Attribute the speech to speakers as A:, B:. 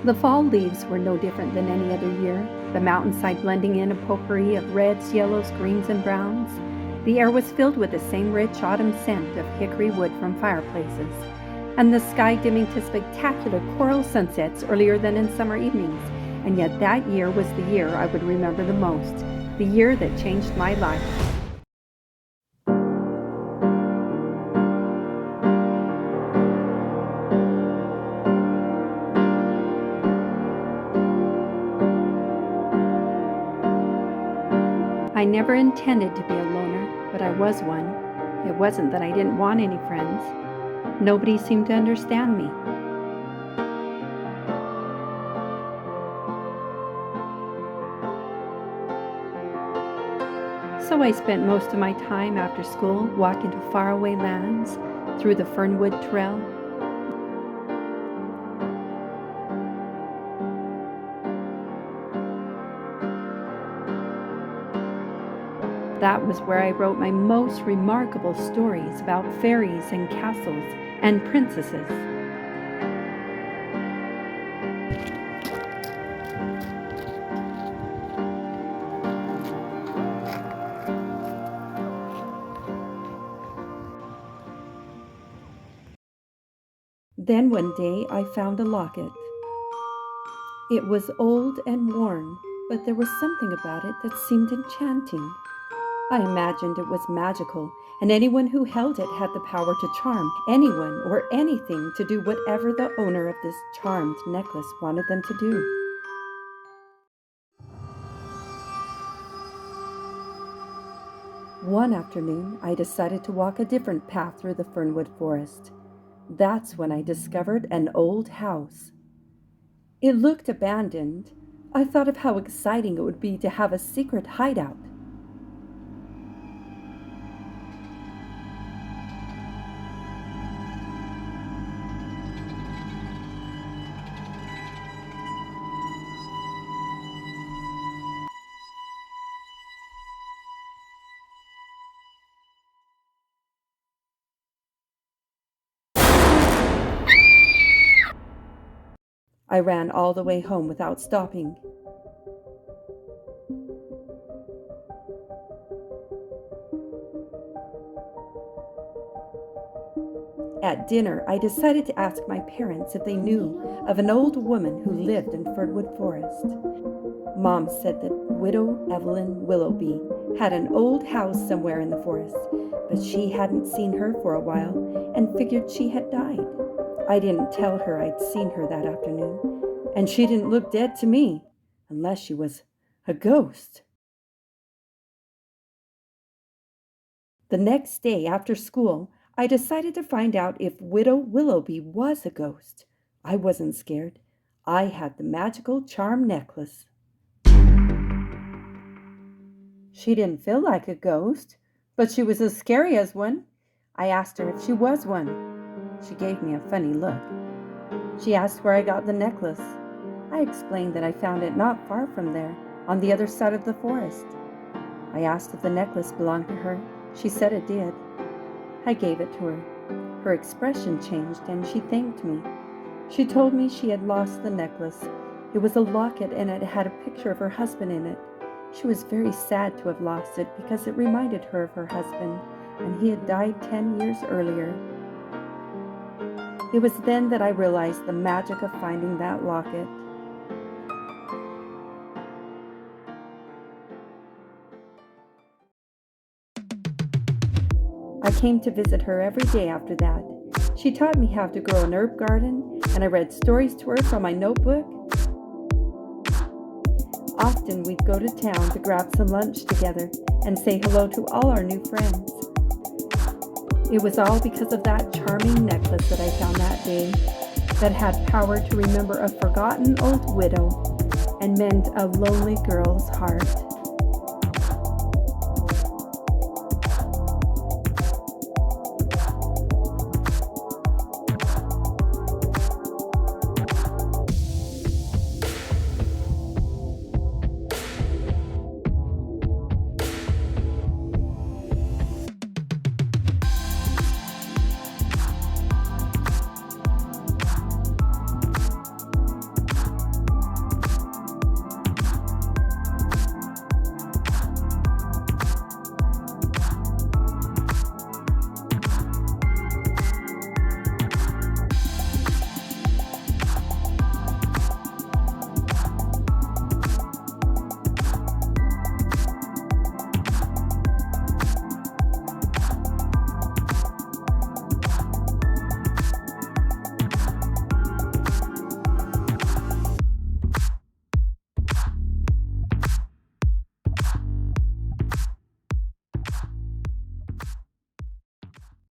A: The fall leaves were no different than any other year, the mountainside blending in a potpourri of reds, yellows, greens, and browns. The air was filled with the same rich autumn scent of hickory wood from fireplaces, and the sky dimming to spectacular coral sunsets earlier than in summer evenings. And yet that year was the year I would remember the most, the year that changed my life. I never intended to be a loner, but I was one. It wasn't that I didn't want any friends. Nobody seemed to understand me. So I spent most of my time after school walking to faraway lands through the Fernwood Trail. That was where I wrote my most remarkable stories about fairies and castles and princesses. Then one day I found a locket. It was old and worn, but there was something about it that seemed enchanting. I imagined it was magical, and anyone who held it had the power to charm anyone or anything to do whatever the owner of this charmed necklace wanted them to do. One afternoon, I decided to walk a different path through the Fernwood forest. That's when I discovered an old house. It looked abandoned. I thought of how exciting it would be to have a secret hideout. I ran all the way home without stopping. At dinner, I decided to ask my parents if they knew of an old woman who lived in Fernwood Forest. Mom said that Widow Evelyn Willoughby had an old house somewhere in the forest, but she hadn't seen her for a while and figured she had died. I didn't tell her I'd seen her that afternoon, and she didn't look dead to me, unless she was a ghost. The next day after school, I decided to find out if Widow Willoughby was a ghost. I wasn't scared. I had the magical charm necklace. She didn't feel like a ghost, but she was as scary as one. I asked her if she was one. She gave me a funny look. She asked where I got the necklace. I explained that I found it not far from there, on the other side of the forest. I asked if the necklace belonged to her. She said it did. I gave it to her. Her expression changed and she thanked me. She told me she had lost the necklace. It was a locket and it had a picture of her husband in it. She was very sad to have lost it because it reminded her of her husband, and he had died 10 years earlier. It was then that I realized the magic of finding that locket. I came to visit her every day after that. She taught me how to grow an herb garden, and I read stories to her from my notebook. Often we'd go to town to grab some lunch together and say hello to all our new friends. It was all because of that charming necklace that I found that day, that had power to remember a forgotten old widow and mend a lonely girl's heart.